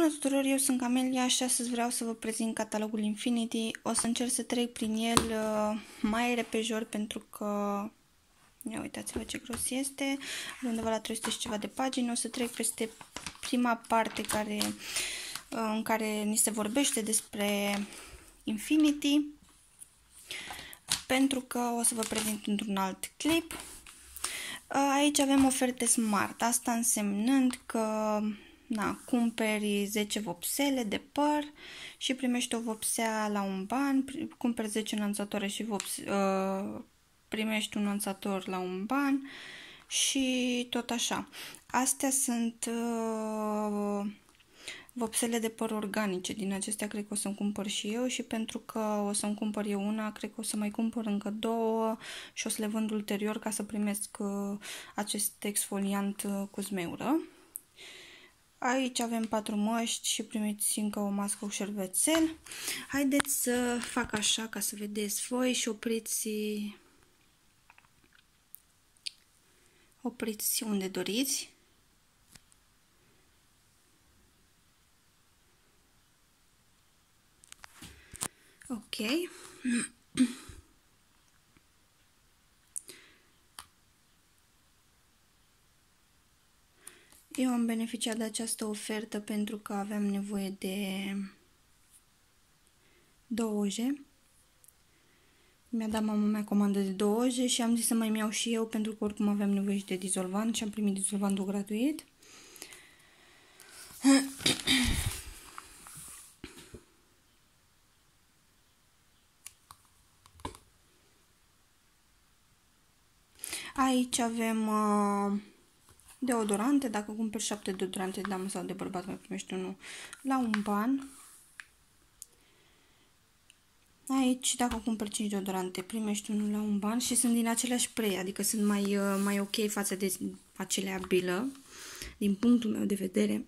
Bună tuturor, eu sunt Camelia și astăzi vreau să vă prezint catalogul Infinity. O să încerc să trec prin el mai repejor pentru că, ia uitați-vă ce gros este, undeva la 300 și ceva de pagini. O să trec peste prima parte în care ni se vorbește despre Infinity, pentru că o să vă prezint într-un alt clip. Aici avem oferte smart, asta însemnând că cumperi 10 vopsele de păr și primești o vopsea la un ban, cumperi 10 nuanțatoare și primești un nuanțator la un ban și tot așa. Astea sunt vopsele de păr organice, din acestea cred că o să-mi cumpăr și eu și pentru că o să-mi cumpăr eu una, cred că o să mai cumpăr încă două și o să le vând ulterior ca să primesc acest exfoliant cu zmeură. Aici avem 4 măști și primiți încă o mască cu șervețel. Haideți să fac așa ca să vedeți voi și opriți unde doriți. Ok. Eu am beneficiat de această ofertă pentru că aveam nevoie de 2 oje. Mi-a dat mama mea comandă de 2 oje și am zis să mai iau și eu pentru că oricum aveam nevoie și de dizolvant și am primit dizolvantul gratuit. Aici avem deodorante, dacă cumperi 7 deodorante de damă sau de bărbat, mai primești unul la un ban. Aici, dacă cumperi 5 deodorante, primești unul la un ban și sunt din aceleași spray, adică sunt mai ok față de acelea bilă, din punctul meu de vedere.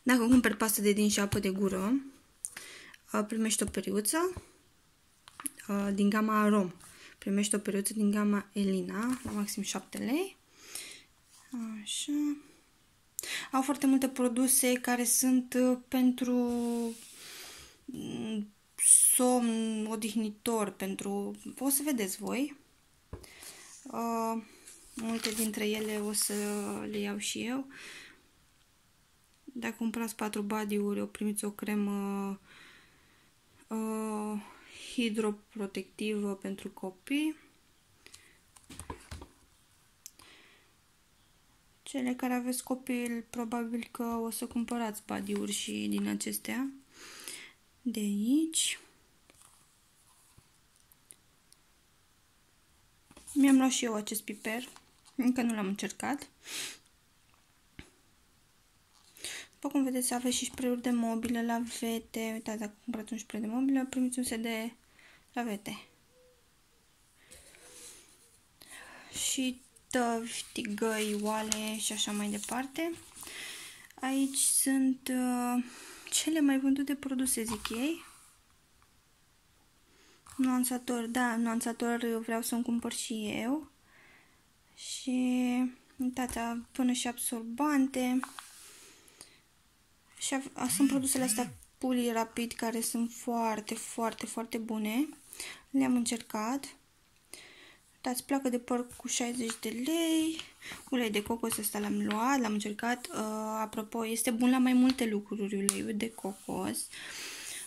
Dacă cumperi pastă de dinți și apă de gură, primești o periuță din gama Arom. Primești o periuță din gama Elina, la maxim 7 lei. Așa. Au foarte multe produse care sunt pentru somn odihnitor, o să vedeți voi. Multe dintre ele o să le iau și eu. Dacă cumpărați 4 body-uri, o primiți o cremă hidroprotectivă pentru copii. Cele care aveți copil, probabil că o să cumpărați body-uri și din acestea. De aici. Mi-am luat și eu acest piper. Încă nu l-am încercat. După cum vedeți, aveți și spray-uri de mobilă, lavete. Uitați, dacă cumpărați un spray de mobilă, primiți un set de lavete. Și tăvi, tigăi, oale și așa mai departe. Aici sunt cele mai vândute produse, zic ei. Nuanțator, da, nuanțator vreau să-mi cumpăr și eu. Și uitați, până și absorbante. Și sunt produsele astea Puli Rapid, care sunt foarte, foarte, foarte bune. Le-am încercat. Uitați, placă de păr cu 60 de lei. Ulei de cocos, ăsta l-am luat, l-am încercat. Apropo, este bun la mai multe lucruri uleiul de cocos.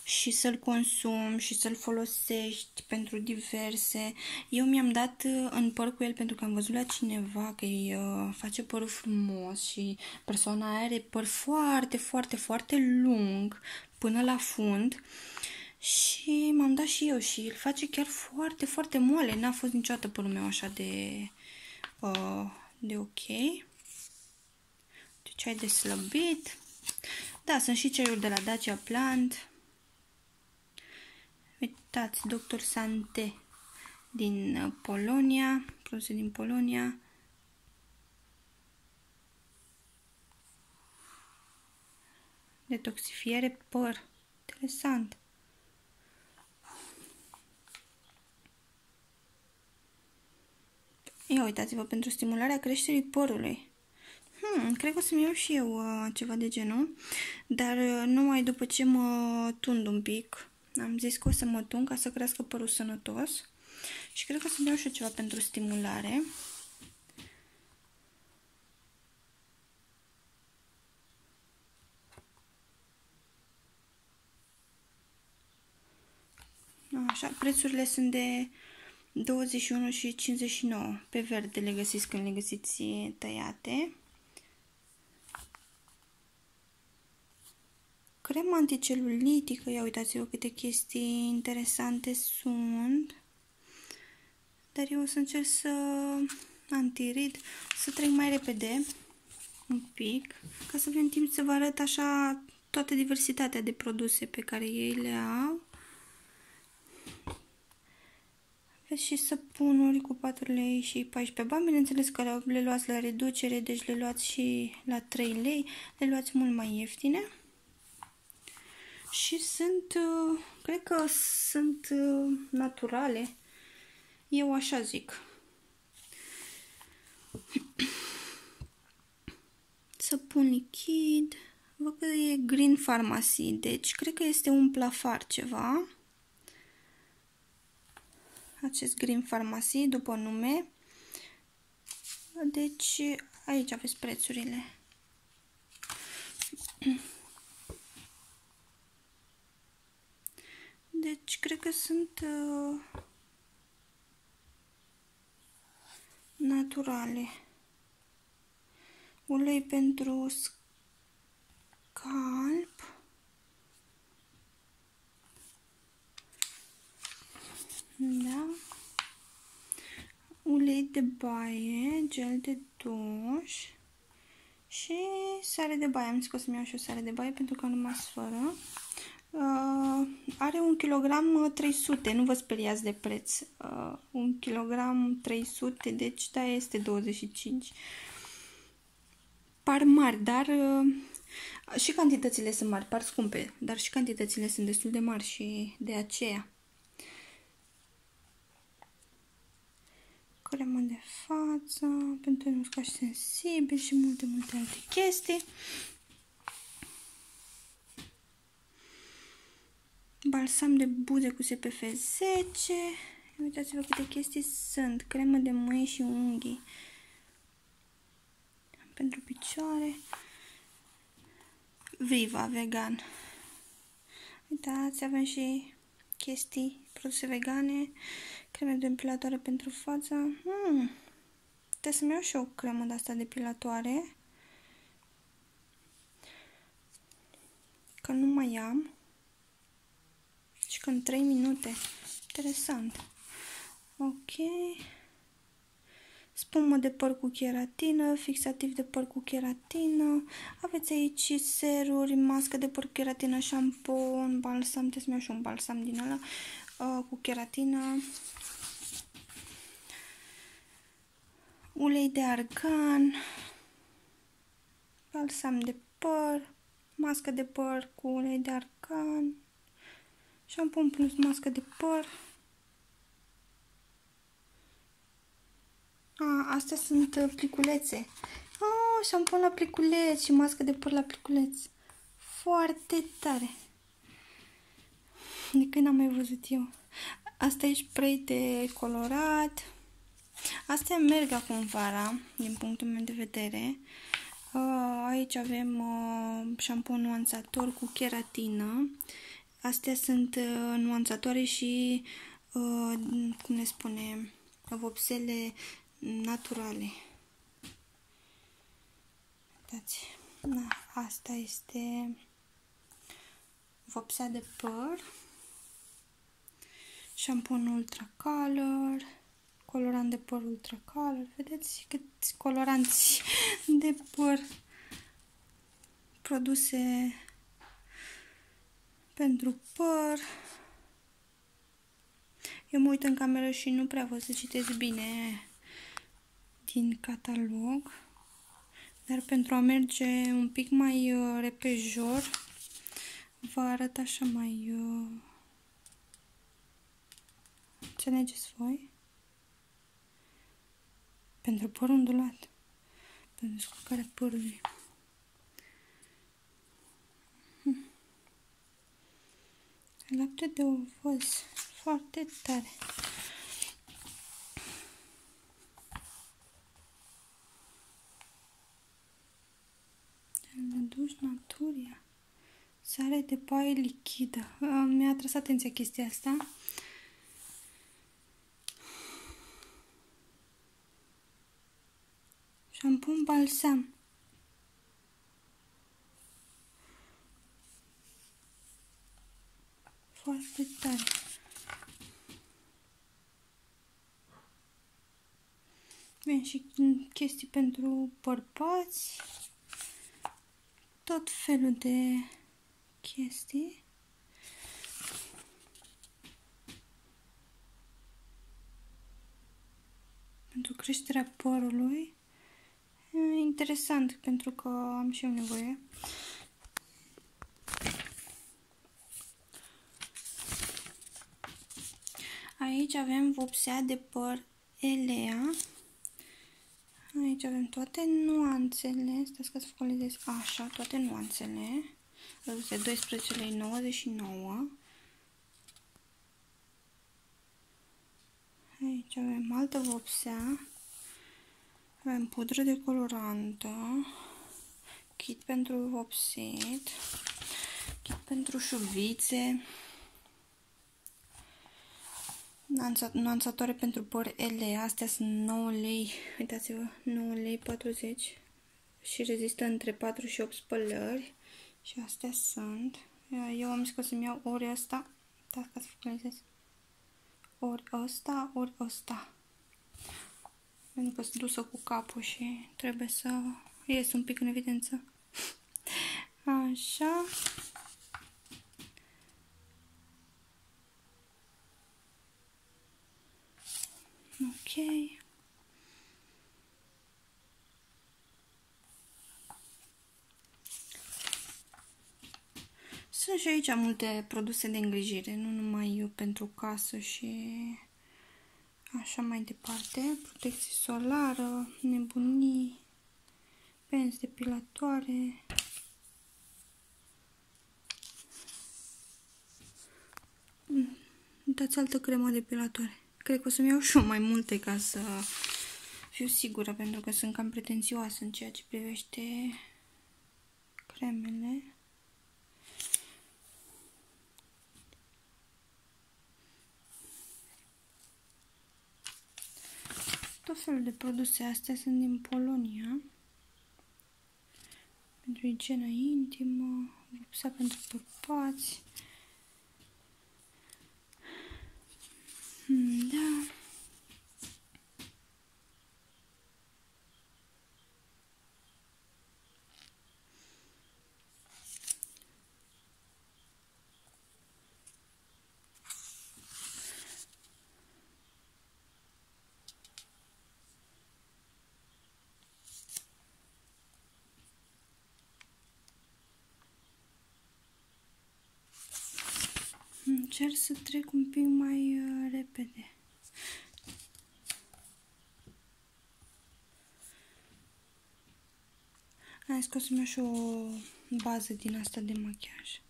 Și să-l consumi și să-l folosești pentru diverse. Eu mi-am dat în păr cu el pentru că am văzut la cineva că îi face părul frumos și persoana aia are păr foarte, foarte, foarte lung până la fund. Și m-am dat și eu și îl face chiar foarte, foarte moale. N-a fost niciodată părul meu așa de ok. Deci ai de slăbit. Da, sunt și ceaiuri de la Dacia Plant. Uitați, Dr. Sante din Polonia, produse din Polonia. Detoxifiere păr. Interesant. Ia uitați-vă, pentru stimularea creșterii părului. Cred că o să-mi iau și eu ceva de genul, dar numai după ce mă tund un pic. Am zis că o să mă tund ca să crească părul sănătos și cred că o să-mi iau și eu ceva pentru stimulare. Așa, prețurile sunt de 21 și 59. Pe verde le găsiți când le găsiți tăiate. Crema anticelulitică, ia uitați-vă câte chestii interesante sunt. Dar eu o să încerc să antirid, să trec mai repede un pic, ca să avem timp să vă arăt așa toată diversitatea de produse pe care ei le au. Aveți și săpunuri cu 4 lei și 14 bani, bineînțeles că le luați la reducere, deci le luați și la 3 lei, le luați mult mai ieftine. Și sunt, cred că sunt naturale, eu așa zic. Săpun lichid, văd că e Green Pharmacy, deci cred că este un plafar ceva. Acest Green Pharmacy, după nume. Deci aici aveți prețurile. Deci cred că sunt naturale. Ulei pentru scalp. Da. Ulei de baie, gel de duș și sare de baie. Am zis că o să-mi iau și o sare de baie pentru că am rămas fără. Are 1 kg 300, nu vă speriați de preț. 1 kg 300, deci da, este 25. Par mari, dar și cantitățile sunt mari, par scumpe, dar și cantitățile sunt destul de mari și de aceea. Cremă de față, pentru uscași sensibili și multe alte chestii. Balsam de buze cu SPF 10. Uitați-vă câte chestii sunt. Cremă de mâini și unghii. Pentru picioare. Viva vegan. Uitați, avem și chestii, produse vegane. Creme depilatoare pentru față. Trebuie să-mi iau și o cremă de asta depilatoare. Că nu mai am. Și că în 3 minute. Interesant. Ok. Spumă de păr cu keratină, fixativ de păr cu keratină. Aveți aici seruri, mască de păr cu keratină, șampon, balsam. Trebuie să-mi iau și un balsam din ăla cu keratină. Ulei de argan. Balsam de păr. Mască de păr cu ulei de argan. Șampon plus mască de păr. Astea sunt pliculețe. Șampon la pliculeț și mască de păr la pliculeț. Foarte tare. De când am mai văzut eu. Asta e spray de colorat. Astea merg acum vara, din punctul meu de vedere. Aici avem șampon nuanțator cu keratină. Astea sunt nuanțatoare și, cum ne spune, vopsele naturale. Uitați, asta este vopsea de păr, șampon Ultra Color, colorant de păr Ultra Color. Vedeți câți coloranți de păr, produse pentru păr. Eu mă uit în cameră și nu prea văd să citesc bine din catalog, dar pentru a merge un pic mai repejor, vă arăt așa mai... înțelegeți voi? Pentru păr ondulat. pentru descurcarea părului. Lapte de ovăz, foarte tare. De duș Naturia. Sare de baie lichidă. Mi-a atras atenția chestia asta. Șampun balsam. Foarte tare. Vin și chestii pentru bărbați. Tot felul de chestii. Pentru creșterea părului. Interesant, pentru că am și eu nevoie. Aici avem vopsea de păr Elea. Aici avem toate nuanțele. Stați ca să focalizez. Așa, toate nuanțele. Reduse 12,99 lei. Aici avem altă vopsea. Avem pudră decolorantă. Kit pentru vopsit. Kit pentru șuvițe. Nuanțatoare pentru păr Elea. Astea sunt 9 lei. Uitați-vă, 9 lei 40 și rezistă între 4 și 8 spălări. Și astea sunt. Eu am zis că o să-mi iau ori ăsta. Da, ca să focalizez. Ori ăsta, ori ăsta. Pentru că sunt dusă cu capul și trebuie să ies un pic în evidență. Așa. Ok. Sunt și aici multe produse de îngrijire, nu numai eu pentru casă și așa mai departe. Protecție solară, nebunii, benzi depilatoare. Dați altă cremă depilatoare. Cred că o să-mi iau și eu mai multe ca să fiu sigură, pentru că sunt cam pretențioasă în ceea ce privește cremele. Tot felul de produse astea sunt din Polonia. Pentru igienă intimă, vopsea pentru bărbați. Da. Încerc să trec un pic mai repede. Am zis că o să-mi iau și o bază din asta de machiaj.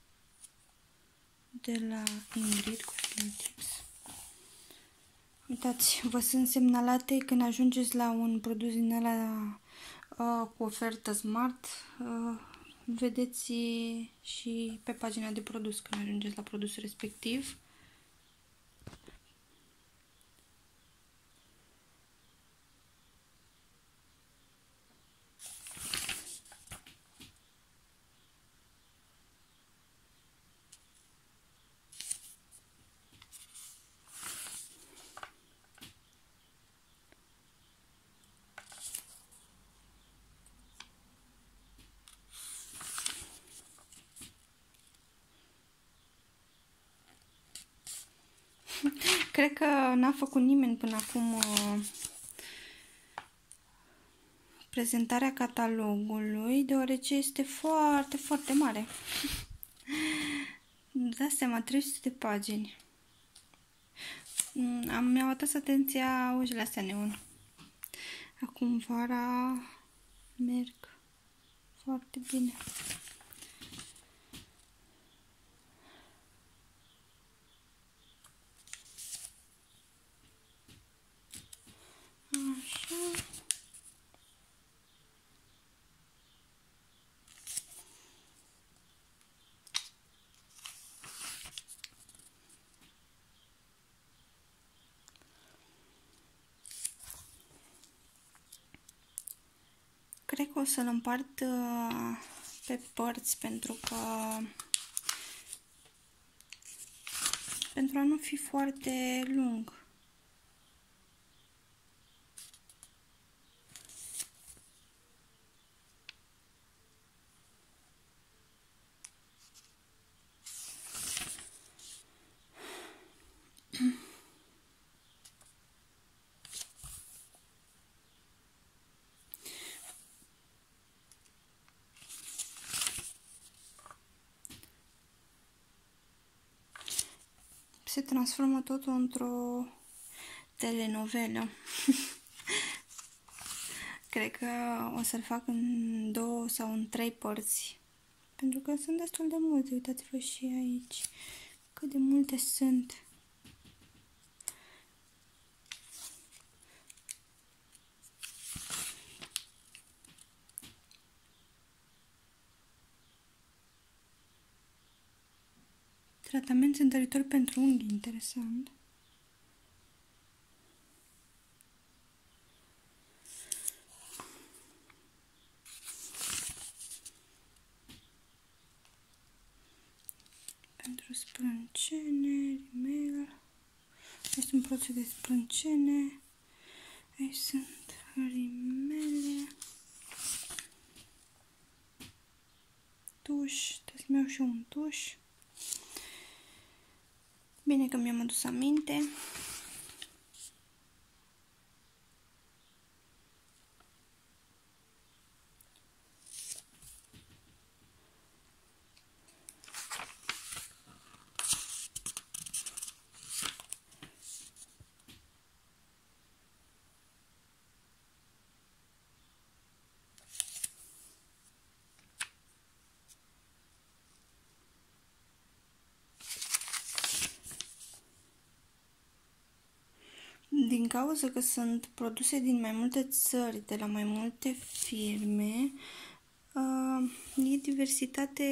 De la Ingrid Cosmetics. Uitați, vă sunt semnalate când ajungeți la un produs din ăla cu ofertă smart. Vedeți și pe pagina de produs când ajungeți la produsul respectiv. Cred că n-a făcut nimeni până acum prezentarea catalogului, deoarece este foarte, foarte mare. Dați seama, 300 de pagini. Mi-au atras atenția ujile astea neon. Acum vara merg foarte bine. Așa. Cred că o să-l împart pe părți pentru a nu fi foarte lung. Se transformă totul într-o telenovelă. Cred că o să-l fac în 2 sau în 3 părți. Pentru că sunt destul de multe. Uitați-vă și aici cât de multe sunt. Tratament întăritor pentru unghii, interesant. Pentru sprâncene, rimel. Este un proces de sprâncene. Aici sunt rimele. Tuș, trebuie să-mi iau și un tuș. Bine că mi-am adus aminte. Din cauza că sunt produse din mai multe țări, de la mai multe firme, e diversitate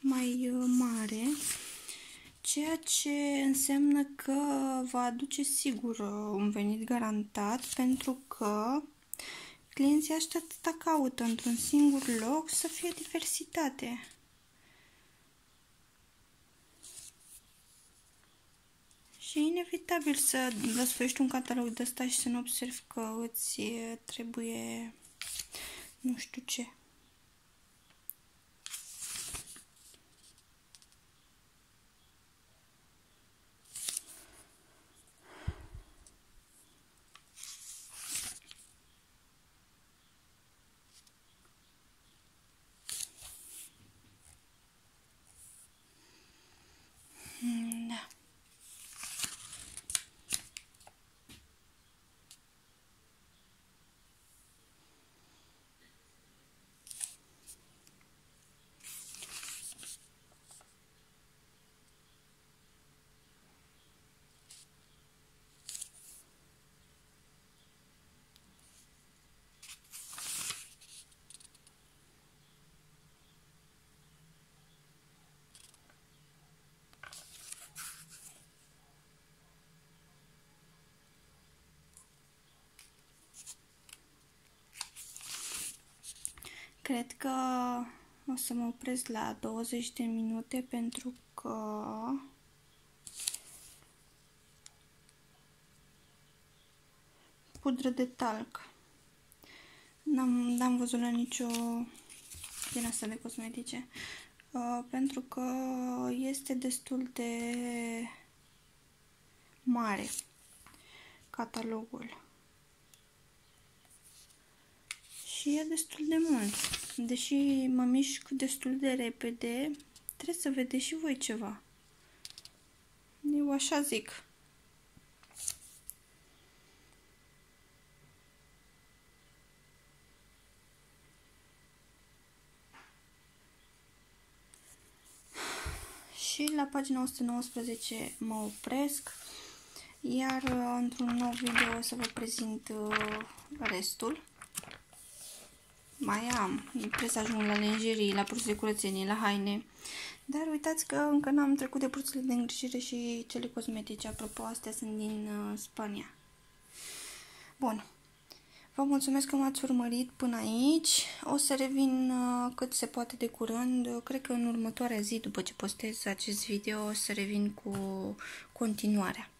mai mare, ceea ce înseamnă că va aduce sigur un venit garantat, pentru că clienții ăștia atâta caută într-un singur loc să fie diversitate. Și e inevitabil să răsfoiești un catalog de ăsta și să nu observi că îți trebuie nu știu ce. Da. Cred că o să mă opresc la 20 de minute pentru că pudră de talc. N-am văzut la nicio din asta de cosmetice. Pentru că este destul de mare catalogul. Și e destul de mult. Deși mă mișc destul de repede, trebuie să vedeți și voi ceva. Eu așa zic. Și la pagina 119 mă opresc, iar într-un nou video o să vă prezint restul. Mai am, trebuie să ajung la lenjerii, la produse de curățenie, la haine. Dar uitați că încă n-am trecut de produsele de îngrijire și cele cosmetice. Apropo, astea sunt din Spania. Bun. Vă mulțumesc că m-ați urmărit până aici. O să revin cât se poate de curând. Cred că în următoarea zi, după ce postez acest video, o să revin cu continuarea.